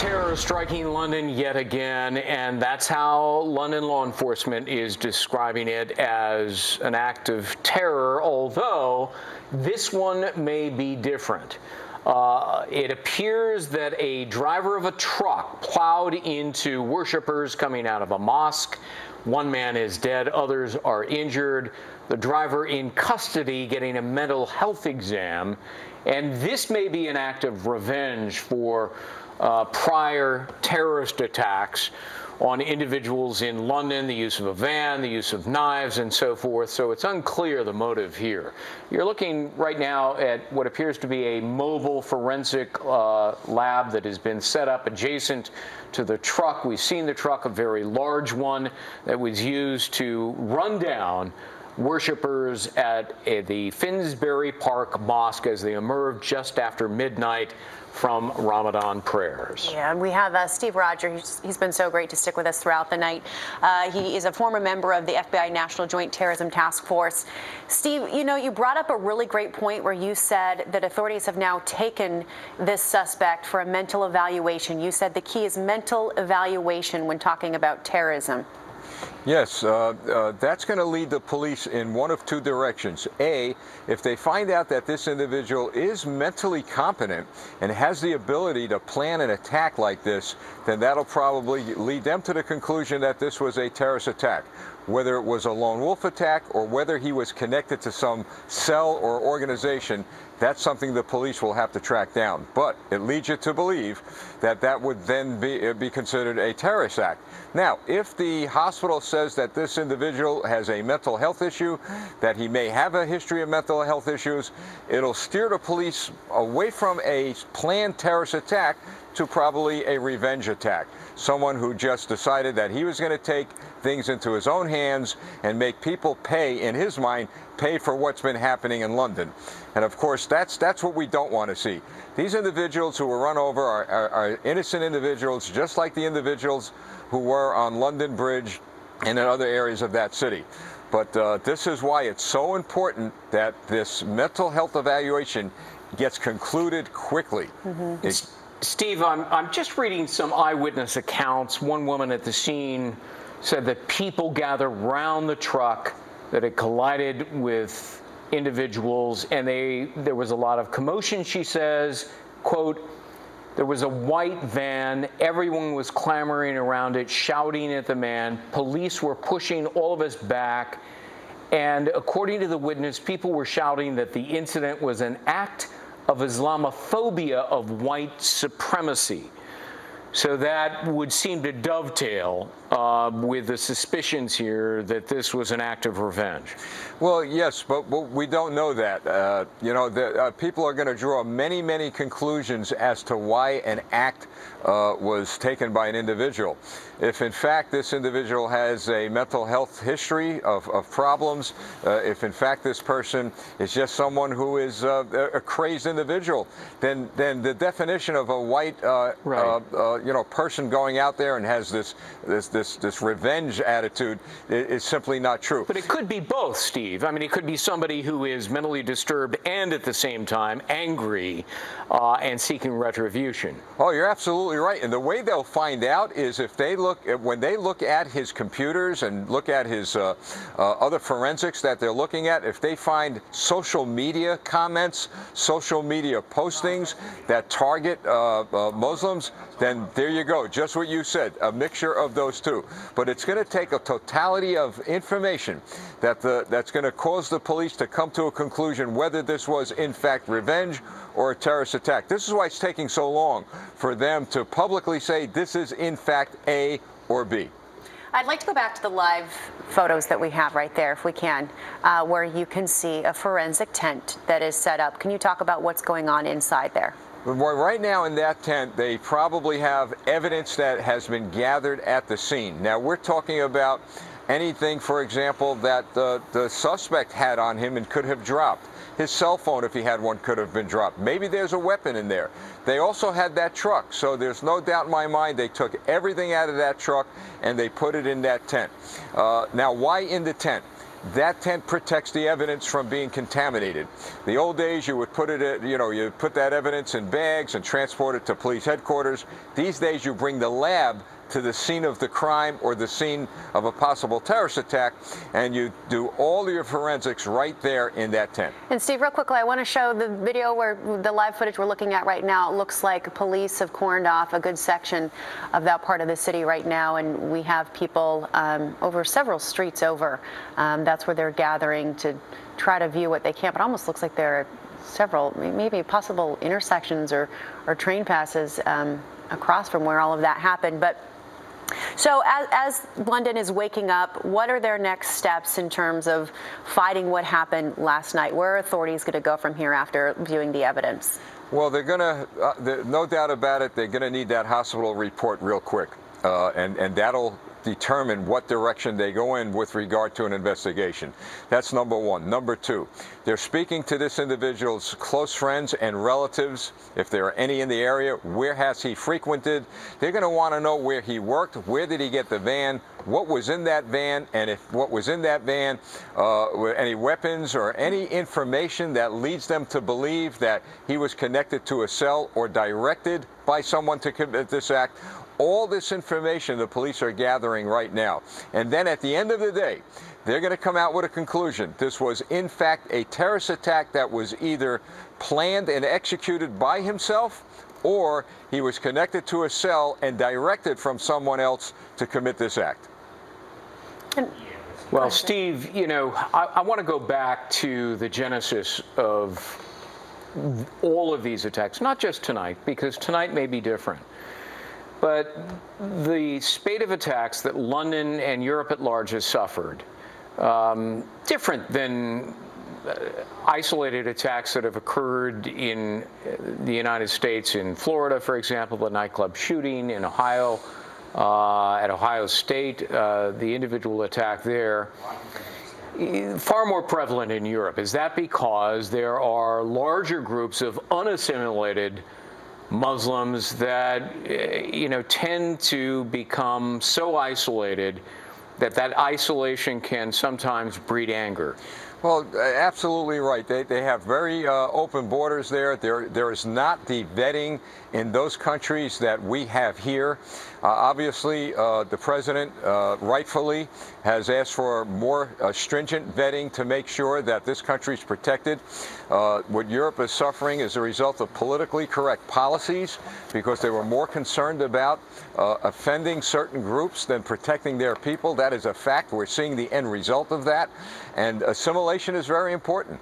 terror striking London yet again, and that's how London law enforcement is describing it, as an act of terror, although this one may be different. It appears that a driver of a truck plowed into worshipers coming out of a mosque. One man is dead, others are injured. The driver in custody getting a mental health exam. And this may be an act of revenge for prior terrorist attacks on individuals in London, the use of a van, the use of knives, and so forth. So it's unclear the motive here. You're looking right now at what appears to be a mobile forensic lab that has been set up adjacent to the truck. We've seen the truck, a very large one that was used to run down worshippers at the Finsbury Park Mosque as they emerged just after midnight from Ramadan prayers. Yeah, and we have Steve Roger. He's been so great to stick with us throughout the night. He is a former member of the FBI National Joint Terrorism Task Force. Steve, you know, you brought up a really great point where you said that authorities have now taken this suspect for a mental evaluation. You said the key is mental evaluation when talking about terrorism. Yes, that's going to lead the police in one of two directions. A, if they find out that this individual is mentally competent and has the ability to plan an attack like this, then that'll probably lead them to the conclusion that this was a terrorist attack. Whether it was a lone wolf attack or whether he was connected to some cell or organization, that's something the police will have to track down. But it leads you to believe that that would then be considered a terrorist act. Now, if the hospital says that this individual has a mental health issue, that he may have a history of mental health issues, it'll steer the police away from a planned terrorist attack to probably a revenge attack. Someone who just decided that he was going to take things into his own hands and make people pay, in his mind, pay for what's been happening in London. And of course, that's what we don't want to see. These individuals who were run over are innocent individuals, just like the individuals who were on London Bridge and in other areas of that city. But this is why it's so important that this mental health evaluation gets concluded quickly. Mm-hmm. Steve, I'm just reading some eyewitness accounts. One woman at the scene said that people gathered round the truck, that it collided with individuals, and there was a lot of commotion, she says. Quote, there was a white van, everyone was clamoring around it, shouting at the man. Police were pushing all of us back. And according to the witness, people were shouting that the incident was an act of Islamophobia, of white supremacy. So that would seem to dovetail with the suspicions here that this was an act of revenge. Well, yes, but we don't know that. You know, people are going to draw many, many conclusions as to why an act was taken by an individual. If, in fact, this individual has a mental health history of problems, if, in fact, this person is just someone who is a crazed individual, then the definition of a white person going out there and has this revenge attitude is simply not true. But it could be both, Steve. I mean, it could be somebody who is mentally disturbed and at the same time angry and seeking retribution. Oh, you're absolutely right. And the way they'll find out is if they when they look at his computers and look at his other forensics that they're looking at, if they find social media comments, social media postings that target Muslims, then there you go. Just what you said, a mixture of those two. But it's going to take a totality of information that's going to cause the police to come to a conclusion whether this was, in fact, revenge or a terrorist attack. This is why it's taking so long for them to publicly say this is, in fact, A or B. I'd like to go back to the live photos that we have right there, if we can, where you can see a forensic tent that is set up. Can you talk about what's going on inside there? Well, right now in that tent, they probably have evidence that has been gathered at the scene. Now, we're talking about anything, for example, that the suspect had on him and could have dropped. His cell phone, if he had one, could have been dropped. Maybe there's a weapon in there. They also had that truck, so there's no doubt in my mind they took everything out of that truck and they put it in that tent. Now, why in the tent? that tent protects the evidence from being contaminated. The old days, you would put it, you put that evidence in bags and transport it to police headquarters. These days, you bring the lab to the scene of the crime or the scene of a possible terrorist attack, and you do all your forensics right there in that tent. And Steve, real quickly, I want to show the video where the live footage we're looking at right now. It looks like police have cordoned off a good section of that part of the city right now, and we have people over several streets over. That's where they're gathering to try to view what they can. But it almost looks like there are several, maybe possible intersections or train passes across from where all of that happened. But so as London is waking up, what are their next steps in terms of fighting what happened last night? Where are authorities going to go from here after viewing the evidence? Well, they're going to, no doubt about it, they're going to need that hospital report real quick. And that'll determine what direction they go in with regard to an investigation. That's number one. Number two, they're speaking to this individual's close friends and relatives, if there are any in the area. Where has he frequented? They're going to want to know where he worked, where did he get the van, what was in that van, and if what was in that van were any weapons or any information that leads them to believe that he was connected to a cell or directed by someone to commit this act. All this information the police are gathering right now. And then at the end of the day, they're going to come out with a conclusion. This was, in fact, a terrorist attack that was either planned and executed by himself, or he was connected to a cell and directed from someone else to commit this act. Well, Steve, I want to go back to the genesis of all of these attacks, not just tonight, because tonight may be different. But the spate of attacks that London and Europe at large has suffered, different than isolated attacks that have occurred in the United States, in Florida, for example, the nightclub shooting, in Ohio, at Ohio State, the individual attack there, far more prevalent in Europe. Is that because there are larger groups of unassimilated Muslims that tend to become so isolated that isolation can sometimes breed anger? Well, absolutely right. They have very open borders there. There is not the vetting in those countries that we have here. Obviously, the president rightfully has asked for more stringent vetting to make sure that this country is protected. What Europe is suffering is a result of politically correct policies, because they were more concerned about offending certain groups than protecting their people. That is a fact. We're seeing the end result of that. And assimilation is very important.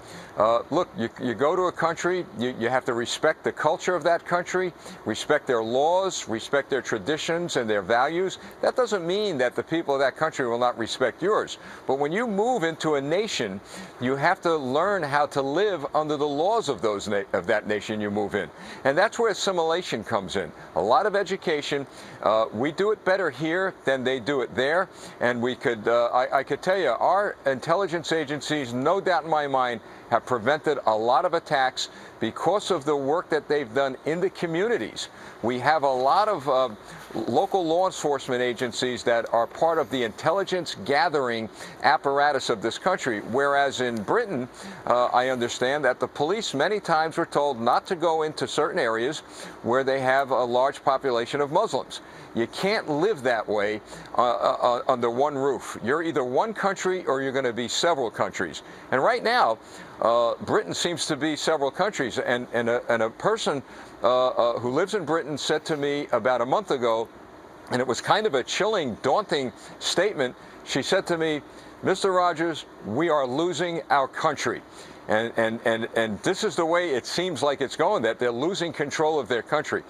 Look, you go to a country, you have to respect the culture of that country, respect their laws, respect their traditions and their values. That doesn't mean that the people of that country will not respect yours. But when you move into a nation, you have to learn how to live under the laws of that nation you move in. And that's where assimilation comes in. A lot of education. We do it better here than they do it there. And we could, I could tell you, our intelligence agencies, no doubt in my mind, have prevented a lot of attacks because of the work that they've done in the communities. We have a lot of local law enforcement agencies that are part of the intelligence gathering apparatus of this country, whereas in Britain, I understand that the police many times were told not to go into certain areas where they have a large population of Muslims. You can't live that way under one roof. You're either one country or you're going to be several countries. And right now, Britain seems to be several countries. And a person who lives in Britain said to me about a month ago, and it was kind of a chilling, daunting statement. She said to me, "Mr. Rogers, we are losing our country." And this is the way it seems like it's going, that they're losing control of their country.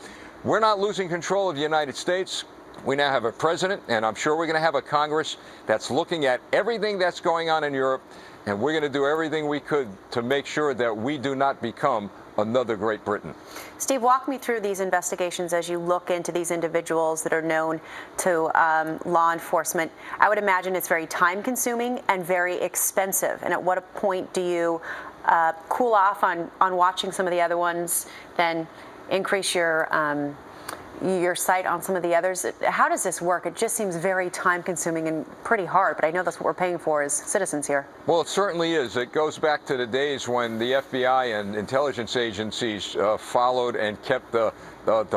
We're not losing control of the United States. We now have a president, and I'm sure we're going to have a Congress that's looking at everything that's going on in Europe, and we're going to do everything we could to make sure that we do not become another Great Britain. Steve, walk me through these investigations as you look into these individuals that are known to law enforcement. I would imagine it's very time-consuming and very expensive. And at what point do you cool off on watching some of the other ones, then increase your your sight on some of the others. How does this work? It just seems very time-consuming and pretty hard, but I know that's what we're paying for as citizens here. Well, it certainly is. It goes back to the days when the FBI and intelligence agencies followed and kept the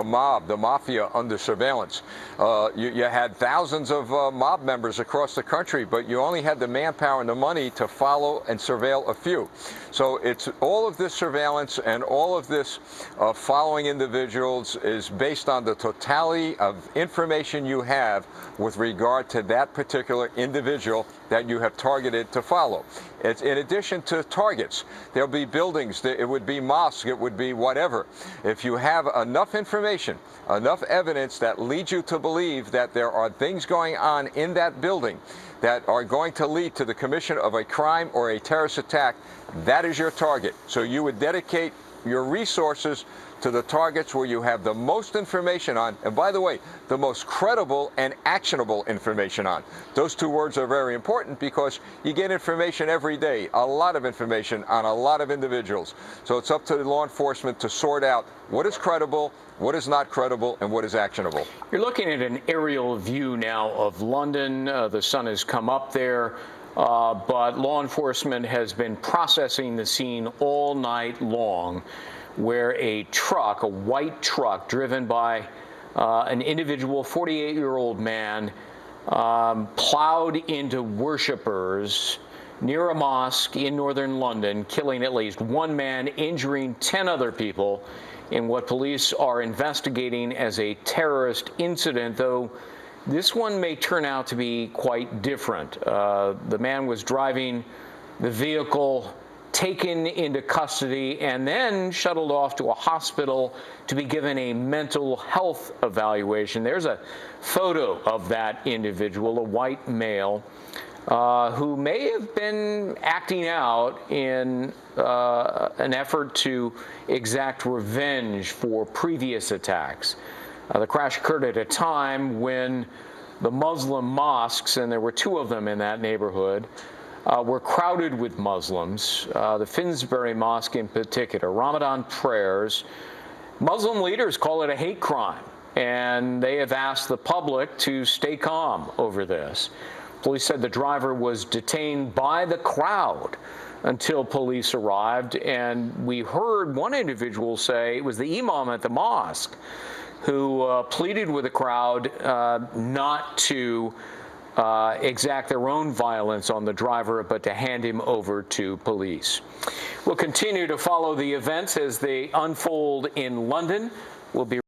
mob, the mafia, under surveillance. You had thousands of mob members across the country, but you only had the manpower and the money to follow and surveil a few. So it's all of this surveillance and all of this following individuals is based on the totality of information you have with regard to that particular individual that you have targeted to follow. It's in addition to targets. There'll be buildings, it would be mosques, it would be whatever. If you have enough information, enough evidence that leads you to believe that there are things going on in that building that are going to lead to the commission of a crime or a terrorist attack, that is your target. So you would dedicate your resources to the targets where you have the most information on, and by the way, the most credible and actionable information on. Those two words are very important because you get information every day, a lot of information on a lot of individuals. So it's up to the law enforcement to sort out what is credible, what is not credible, and what is actionable. You're looking at an aerial view now of London. The sun has come up there. But law enforcement has been processing the scene all night long, where a truck, a white truck driven by an individual 48-year-old man, plowed into worshipers near a mosque in northern London, killing at least one man, injuring 10 other people in what police are investigating as a terrorist incident, though this one may turn out to be quite different. The man was driving the vehicle, taken into custody, and then shuttled off to a hospital to be given a mental health evaluation. There's a photo of that individual, a white male, who may have been acting out in an effort to exact revenge for previous attacks. The crash occurred at a time when the Muslim mosques, and there were two of them in that neighborhood, were crowded with Muslims. The Finsbury Mosque in particular, Ramadan prayers. Muslim leaders call it a hate crime, and they have asked the public to stay calm over this. Police said the driver was detained by the crowd until police arrived, and we heard one individual say it was the imam at the mosque who pleaded with the crowd not to exact their own violence on the driver, but to hand him over to police. We'll continue to follow the events as they unfold in London. We'll be